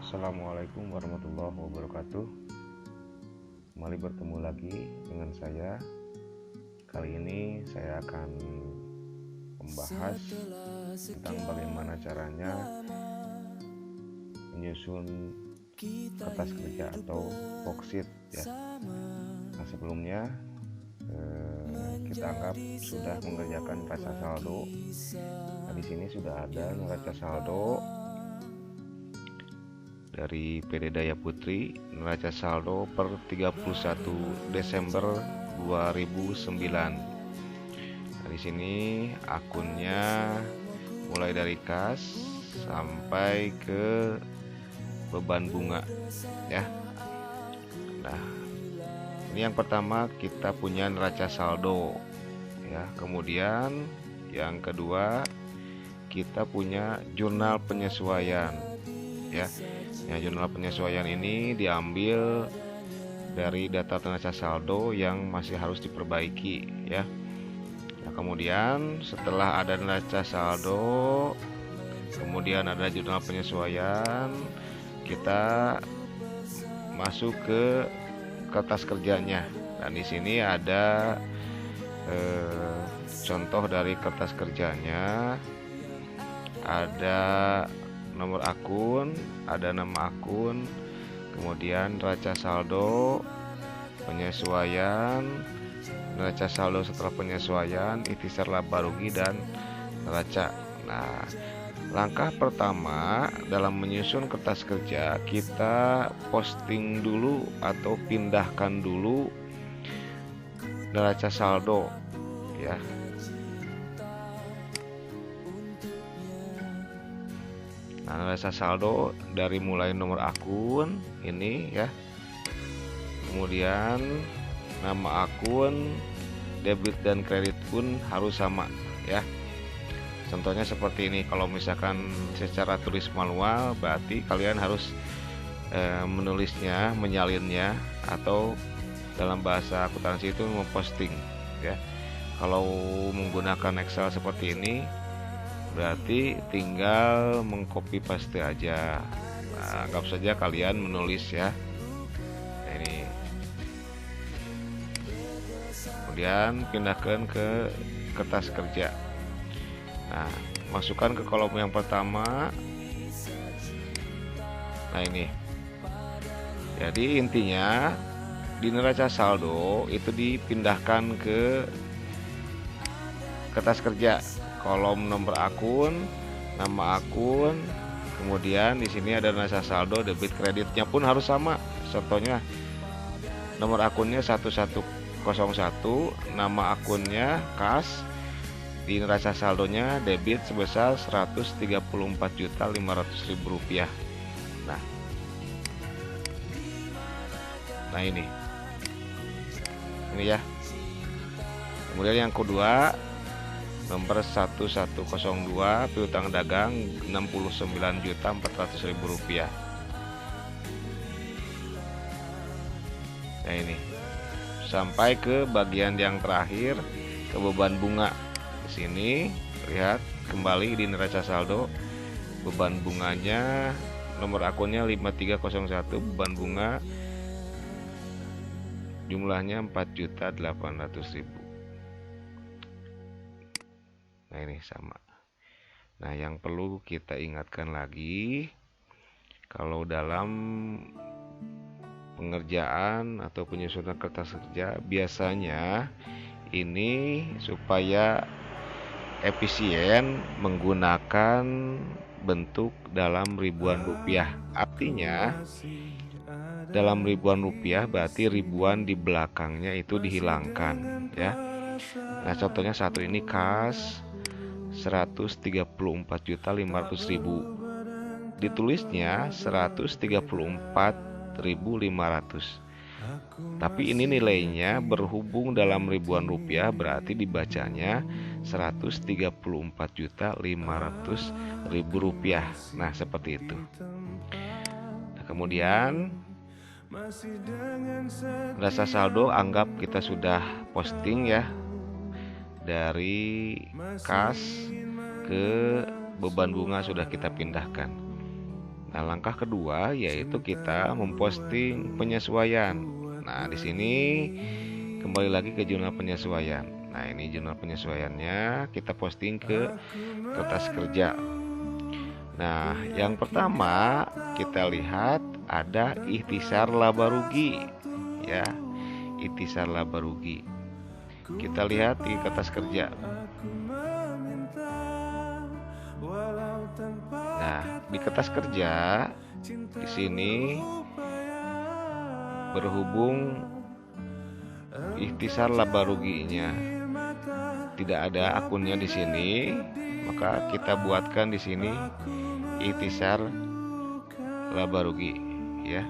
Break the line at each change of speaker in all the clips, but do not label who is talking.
Assalamualaikum warahmatullahi wabarakatuh. Kembali bertemu lagi dengan saya. Kali ini saya akan membahas tentang bagaimana caranya menyusun kertas kerja atau worksheet ya. Nah, sebelumnya kita anggap sudah mengerjakan neraca saldo. Nah, di sini sudah ada neraca saldo dari PD Daya Putri, neraca saldo per 31 Desember 2009. Nah, di sini akunnya mulai dari kas sampai ke beban bunga ya. Nah, ini yang pertama kita punya neraca saldo ya. Kemudian yang kedua kita punya jurnal penyesuaian ya. Ya, jurnal penyesuaian ini diambil dari data neraca saldo yang masih harus diperbaiki ya. Nah, kemudian setelah ada neraca saldo, kemudian ada jurnal penyesuaian, kita masuk ke kertas kerjanya. Dan di sini ada contoh dari kertas kerjanya. Ada nomor akun, ada nama akun, kemudian neraca saldo, penyesuaian, neraca saldo setelah penyesuaian, ikhtisar laba rugi, dan neraca. Nah, langkah pertama dalam menyusun kertas kerja, kita posting dulu atau pindahkan dulu neraca saldo ya. Nah, neraca saldo dari mulai nomor akun ini ya, kemudian nama akun, debit dan kredit pun harus sama ya. Contohnya seperti ini. Kalau misalkan secara tulis manual, berarti kalian harus menulisnya, menyalinnya, atau dalam bahasa akuntansi itu memposting ya. Kalau menggunakan Excel seperti ini, berarti tinggal mengcopy paste aja. Nah, anggap saja kalian menulis ya. Nah, ini kemudian pindahkan ke kertas kerja. Nah, masukkan ke kolom yang pertama. Nah, ini jadi intinya di neraca saldo itu dipindahkan ke kertas kerja, kolom nomor akun, nama akun, kemudian di sini ada neraca saldo, debit kreditnya pun harus sama. Contohnya nomor akunnya 1101, nama akunnya kas, di neraca saldonya debit sebesar Rp134.500.000. Nah ini ya. Kemudian yang kedua, nomor 1102 piutang dagang Rp69.400.000. Nah ini sampai ke bagian yang terakhir, ke beban bunga. Di sini lihat kembali di neraca saldo, beban bunganya nomor akunnya 5301, beban bunga jumlahnya 4.800.000. Nah ini sama. Nah, yang perlu kita ingatkan lagi, kalau dalam pengerjaan atau penyusunan kertas kerja, biasanya ini supaya efisien menggunakan bentuk dalam ribuan rupiah. Artinya dalam ribuan rupiah berarti ribuan di belakangnya itu dihilangkan ya. Nah, contohnya satu ini kas 134.500.000, ditulisnya 134.500, tapi ini nilainya berhubung dalam ribuan rupiah, berarti dibacanya 134.500.000 rupiah. Nah, seperti itu. Nah, kemudian neraca saldo anggap kita sudah posting ya, dari kas ke beban bunga sudah kita pindahkan. Nah, langkah kedua yaitu kita memposting penyesuaian. Nah, di sini kembali lagi ke jurnal penyesuaian. Nah, ini jurnal penyesuaiannya kita posting ke kertas kerja. Nah, yang pertama kita lihat ada ikhtisar laba rugi, ya, ikhtisar laba rugi. Kita lihat di kertas kerja. Nah, di kertas kerja di sini berhubung ikhtisar laba ruginya tidak ada akunnya di sini, maka kita buatkan di sini ikhtisar laba rugi, ya.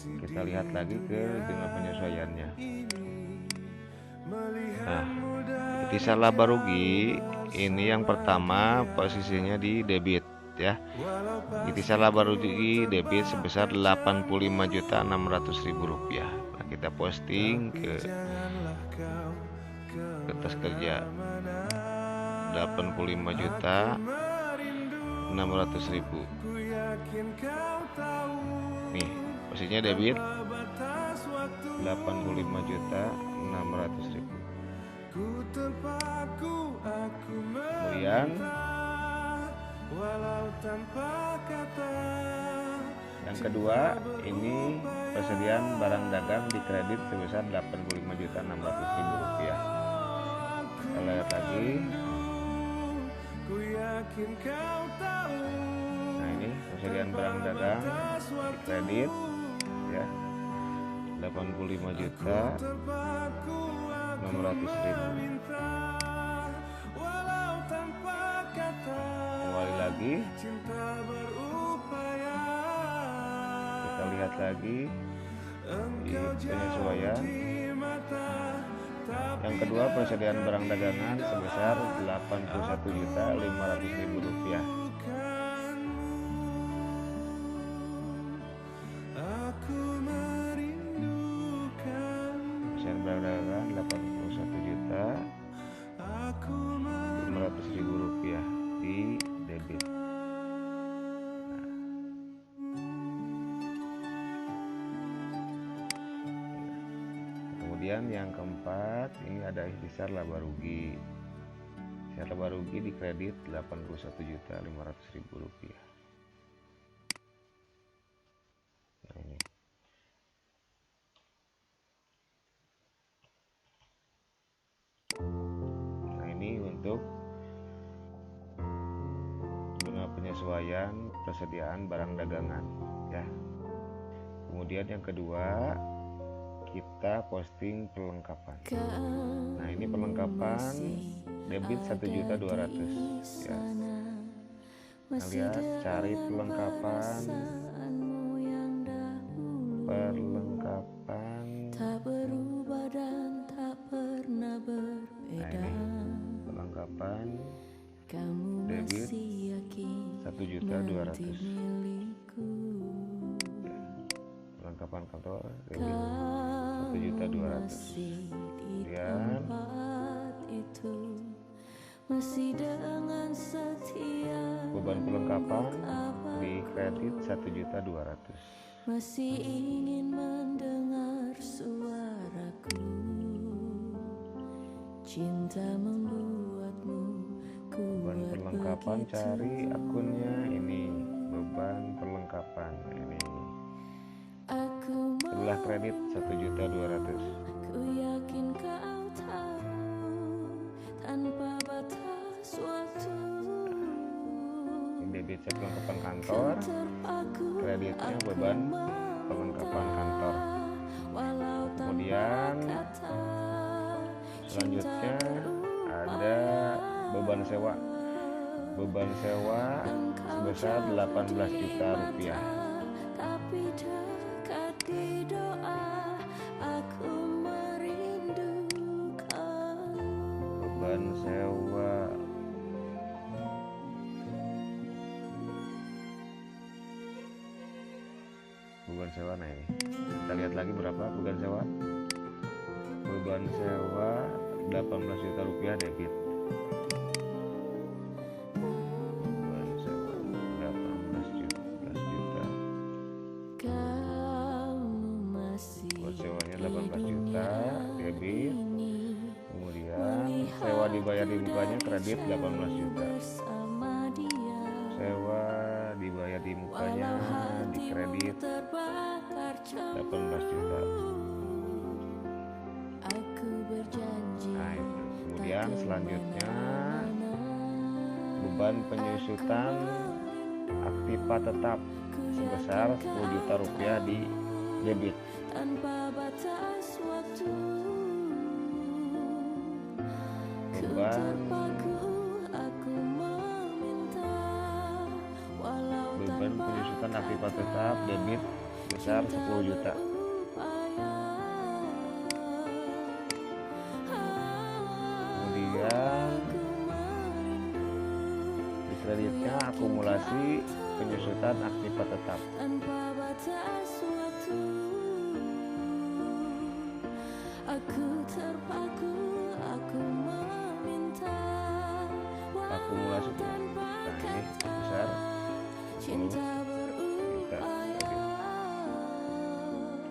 Kita lihat lagi ke jurnal penyesuaiannya. Nah, ikhtisar laba rugi ini yang pertama posisinya di debit, ya. Ikhtisar laba rugi debit sebesar Rp85.600.000. Nah, kita posting ke kertas kerja 85.600.000. Nih, posisinya debit 85.600.000. Kemudian yang kedua ini persediaan barang dagang di kredit sebesar Rp85.600.000. Kita lihat lagi. Nah, ini persediaan barang dagang di kredit, ya, 85.600.000. Kembali lagi, kita lihat lagi di penyesuaian. Yang kedua persediaan barang dagangan sebesar Rp81.500.000. Persediaan barang dagangan Rp81.500.000 di debit. Kemudian yang keempat ini ada ikhtisar laba rugi. Ikhtisar laba rugi di kredit Rp81.500.000. Nah, ini. Nah, ini untuk jurnal penyesuaian persediaan barang dagangan, ya. Kemudian yang kedua kita posting perlengkapan. Nah, ini perlengkapan debit 1.200.000, ya. Nah, lihat, cari perlengkapan
tak berubah dan tak pernah berbeda.
Nah, ini perlengkapan debit 1.200.000. Perlengkapan kantor debit 1.200.000. Kemudian beban perlengkapan di kredit 1.200.000.
Masih ingin mendengar suaraku, cinta membuatmu kuat.
Beban perlengkapan, cari akunnya ini, beban perlengkapan ini. Sebelah kredit 1.200.000.
Aku yakin kau tahu tanpa batas waktu.
Ini debit perlengkapan kantor, kreditnya beban perlengkapan kantor. Kemudian selanjutnya ada beban sewa. Beban sewa sebesar Rp18 juta.
Tapi dekat di doa aku merindu.
beban sewa. Nah ini kita lihat lagi berapa beban sewa. Beban sewa 18 juta rupiah debit. Beban sewa 18 juta. Beban sewanya 18 juta debit. Kemudian sewa dibayar di mukanya kredit 18 juta. Sewa dibayar di mukanya di kredit 18 juta. Nah itu. Kemudian selanjutnya beban penyusutan aktiva tetap sebesar 10 juta rupiah di debit. Beban penyusutan aktiva tetap debit besar 10 juta. Kemudian di kreditnya akumulasi penyusutan aktiva tetap. Akumulasi nah ini besar 10 juta.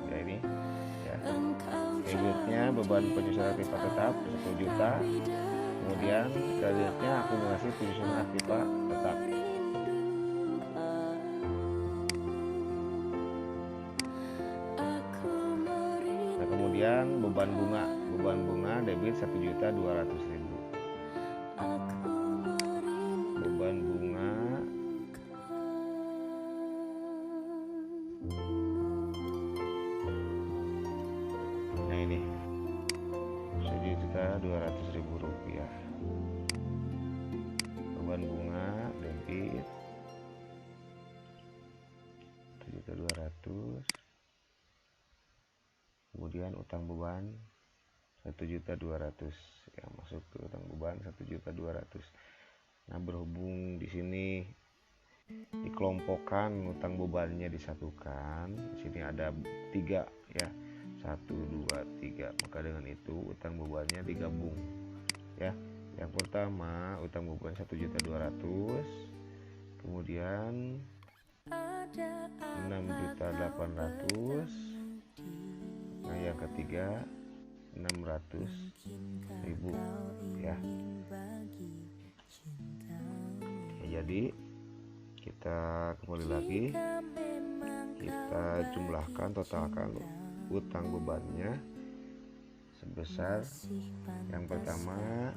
Ya ini ya. Debitnya beban penyusutan aktiva tetap 10 juta. Kemudian kreditnya akumulasi penyusutan aktiva tetap. Nah, kemudian beban bunga debit 1.200.000. Beban bunga nah ini 1.200.000 rupiah. Beban bunga debit 1.200.000. Kemudian utang beban 1.200.000 ya, masuk ke utang beban 1.200.000. Nah, berhubung di sini dikelompokkan utang bebannya disatukan, di sini ada 3 ya, 1, 2, 3. Maka dengan itu utang bebannya digabung ya. Yang pertama utang beban 1.200.000, kemudian 6.800.000. Nah, yang ketiga 600.000 ya. Jadi kita kembali lagi, kita jumlahkan, totalkan utang bebannya sebesar yang pertama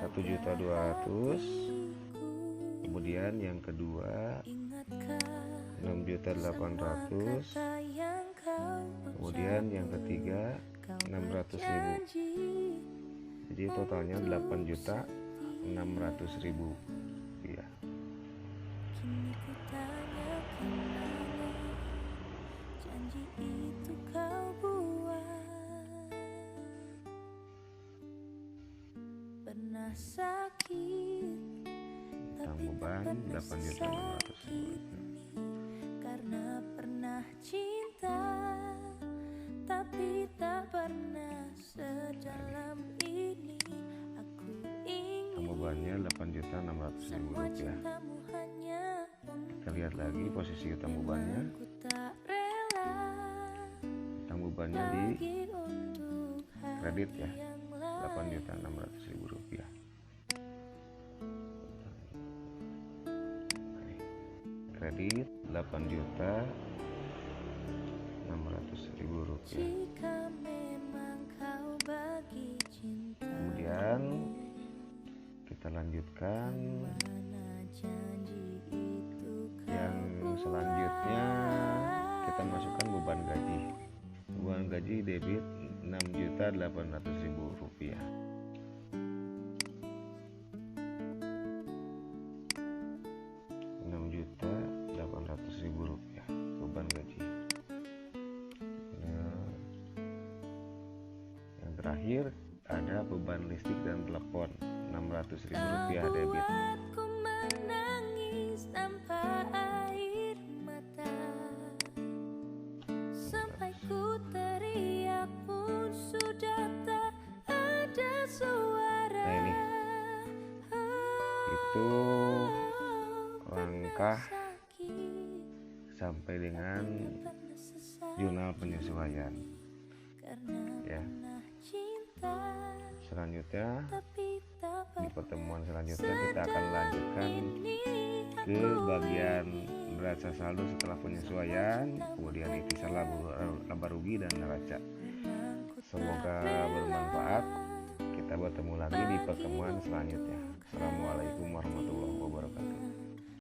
1.200.000, kemudian yang kedua 6.800.000, kemudian yang ketiga 600.000. Jadi totalnya 8.600.000 ya. Utang beban 8.600.000.
Karena pernah cinta tapi tak pernah sedalam ini. Aku ingin
Utang bebannya 8.600.000 rupiah. Kita lihat lagi posisi utang bebannya. Utang bebannya di kredit ya, 8.600.000 rupiah. Kredit 8.600.000 rupiah. Kemudian kita lanjutkan yang selanjutnya, kita masukkan beban gaji. Beban gaji debit 6.800.000 rupiah. Rp6.800.000 beban gaji. Nah, yang terakhir ada beban listrik dan telepon Rp600.000 debit. langkah sampai dengan jurnal penyesuaian ya. Selanjutnya di pertemuan selanjutnya kita akan lanjutkan ke bagian neraca saldo setelah penyesuaian, kemudian ikhtisar laba rugi dan neraca. Semoga bermanfaat. Kita bertemu lagi di pertemuan selanjutnya. Assalamualaikum warahmatullahi wabarakatuh.